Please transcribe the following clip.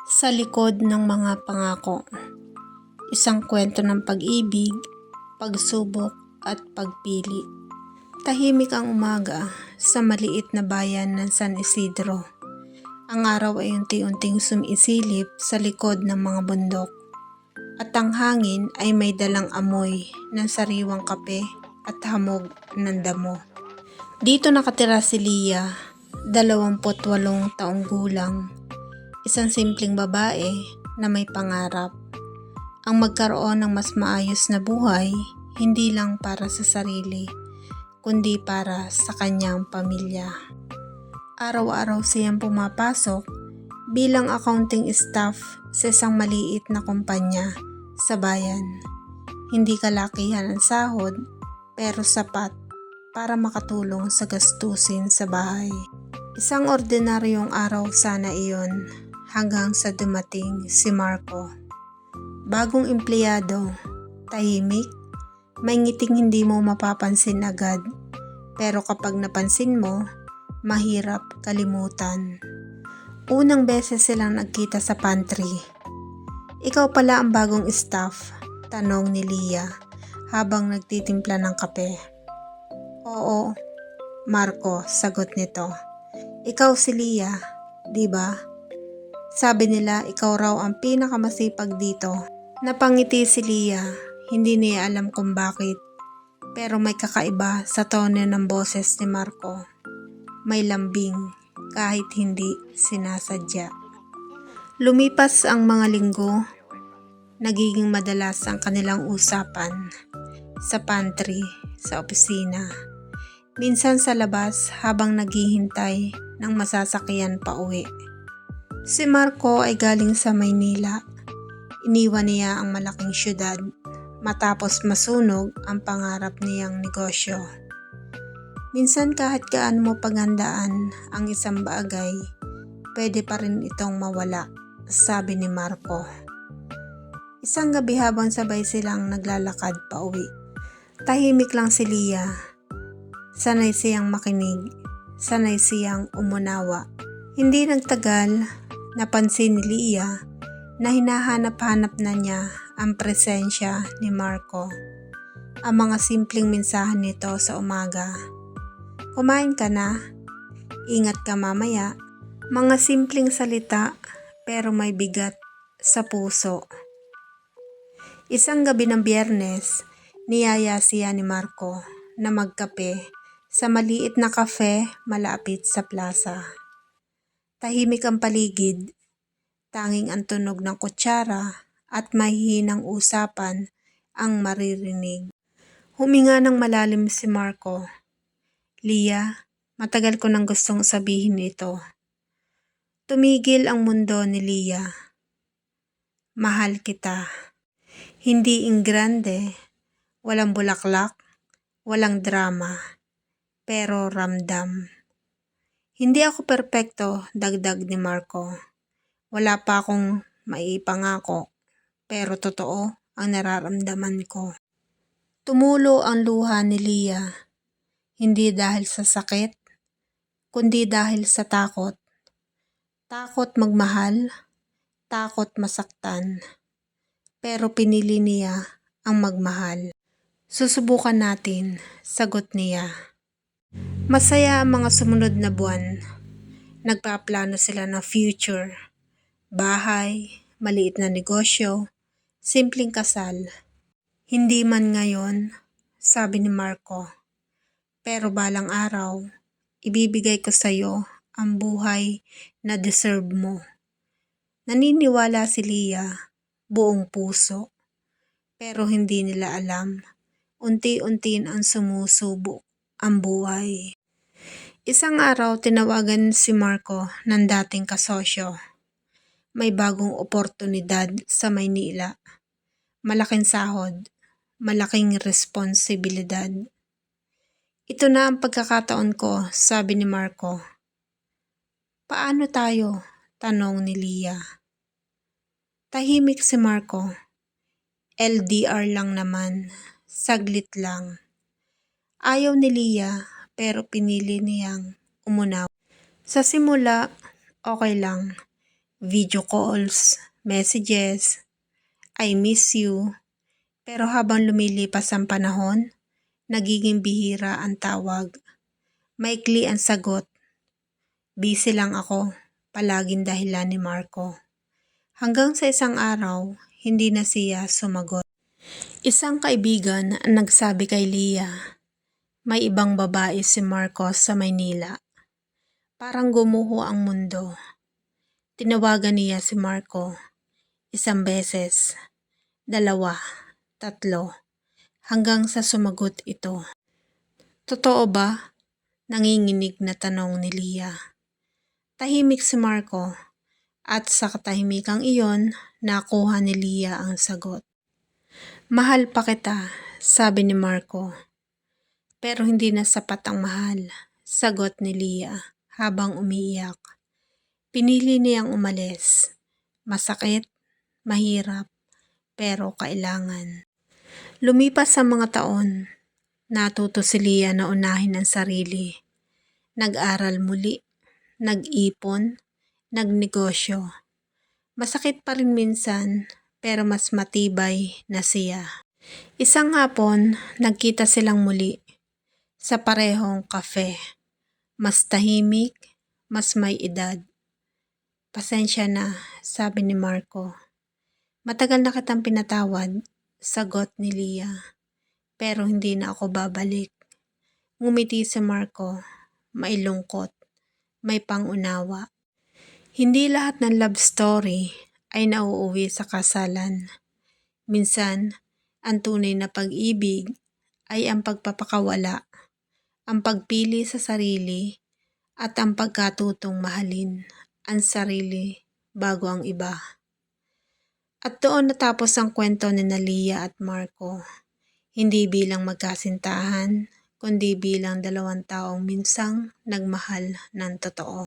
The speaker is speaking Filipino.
Sa likod ng mga pangako, isang kwento ng pag-ibig, pagsubok at pagpili. Tahimik ang umaga sa maliit na bayan ng San Isidro. Ang araw ay unti-unting sumisilip sa likod ng mga bundok at ang hangin ay may dalang amoy ng sariwang kape at hamog ng damo. Dito nakatira si Lia, 28 taong gulang. Isang simpleng babae na may pangarap. Ang magkaroon ng mas maayos na buhay, hindi lang para sa sarili, kundi para sa kanyang pamilya. Araw-araw siyang pumapasok bilang accounting staff sa isang maliit na kumpanya sa bayan. Hindi kalakihan ang sahod, pero sapat para makatulong sa gastusin sa bahay. Isang ordinaryong araw sana iyon, hanggang sa dumating si Marco. Bagong empleyado, tahimik, may ngiting hindi mo mapapansin agad, pero kapag napansin mo, mahirap kalimutan. Unang beses silang nagkita sa pantry. Ikaw pala ang bagong staff, tanong ni Lia habang nagtitimpla ng kape. Oo, Marco, sagot nito. Ikaw si Lia, di ba? Sabi nila ikaw raw ang pinakamasipag dito. Napangiti si Lia, hindi niya alam kung bakit. Pero may kakaiba sa tono ng boses ni Marco. May lambing kahit hindi sinasadya. Lumipas ang mga linggo, nagiging madalas ang kanilang usapan. Sa pantry, sa opisina. Minsan sa labas habang naghihintay ng masasakyan pa uwi. Si Marco ay galing sa Maynila. Iniwan niya ang malaking syudad matapos masunog ang pangarap niyang negosyo. Minsan kahit gaano mo paghandaan ang isang bagay, pwede pa rin itong mawala, sabi ni Marco. Isang gabi habang sabay silang naglalakad pa uwi. Tahimik lang si Lia. Sanay siyang makinig, sanay siyang umunawa. Hindi nagtagal, napansin ni Lia na hinahanap-hanap na niya ang presensya ni Marco. Ang mga simpleng mensahe nito sa umaga. Kumain ka na? Ingat ka mamaya. Mga simpleng salita pero may bigat sa puso. Isang gabi ng Biyernes, niyaya siya ni Marco na magkape sa maliit na kafe malapit sa plaza. Tahimik ang paligid, tanging ang tunog ng kutsara at mahihinang usapan ang maririnig. Huminga ng malalim si Marco. Lia, matagal ko nang gustong sabihin ito. Tumigil ang mundo ni Lia. Mahal kita. Hindi ingrande, walang bulaklak, walang drama, pero ramdam. Hindi ako perpekto, dagdag ni Marco. Wala pa akong maipangako, pero totoo ang nararamdaman ko. Tumulo ang luha ni Lia, hindi dahil sa sakit, kundi dahil sa takot. Takot magmahal, takot masaktan, pero pinili niya ang magmahal. Susubukan natin, sagot niya. Masaya ang mga sumunod na buwan. Nagpaplano sila ng future. Bahay, maliit na negosyo, simpleng kasal. Hindi man ngayon, sabi ni Marco. Pero balang araw, ibibigay ko sa iyo ang buhay na deserve mo. Naniniwala si Lia, buong puso. Pero hindi nila alam, unti-unti ang sumusubok ang buhay. Isang araw tinawagan si Marco ng dating kasosyo. May bagong oportunidad sa Maynila. Malaking sahod, malaking responsibilidad. Ito na ang pagkakataon ko, sabi ni Marco. Paano tayo? Tanong ni Lia. Tahimik si Marco. LDR lang naman, saglit lang. Ayaw ni Lia, pero pinili niyang umunaw. Sa simula, okay lang. video calls, messages, I miss you. Pero habang lumilipas ang panahon, nagiging bihira ang tawag. Maikli ang sagot. Busy lang ako, palaging dahilan ni Marco. Hanggang sa isang araw, hindi na siya sumagot. Isang kaibigan ang nagsabi kay Leah, may ibang babae si Marco sa Maynila. Parang gumuho ang mundo. Tinawagan niya si Marco. 1 beses, 2, 3, hanggang sa sumagot ito. Totoo ba? Nanginginig na tanong ni Leah. Tahimik si Marco at sa katahimikang iyon, nakuha ni Leah ang sagot. Mahal pa kita, sabi ni Marco. Pero hindi na sapat ang mahal, sagot ni Leah habang umiiyak. Pinili niyang umalis. Masakit, mahirap, pero kailangan. Lumipas ang mga taon. Natuto si Leah na unahin ang sarili. Nag-aral muli, nag-ipon, nagnegosyo. Masakit pa rin minsan, pero mas matibay na siya. Isang hapon, nagkita silang muli sa parehong kafe. Mas tahimik, mas may edad. Pasensya na, sabi ni Marco. Matagal na kitang pinatawad, sagot ni Leah. Pero hindi na ako babalik. Ngumiti si Marco, may lungkot, may pangunawa. Hindi lahat ng love story ay nauuwi sa kasalan. Minsan, ang tunay na pag-ibig ay ang pagpapakawala, ang pagpili sa sarili, at ang pagkatutong mahalin ang sarili bago ang iba. At doon natapos ang kwento ni Leah at Marco. Hindi bilang magkasintahan, kundi bilang dalawang taong minsang nagmahal ng totoo.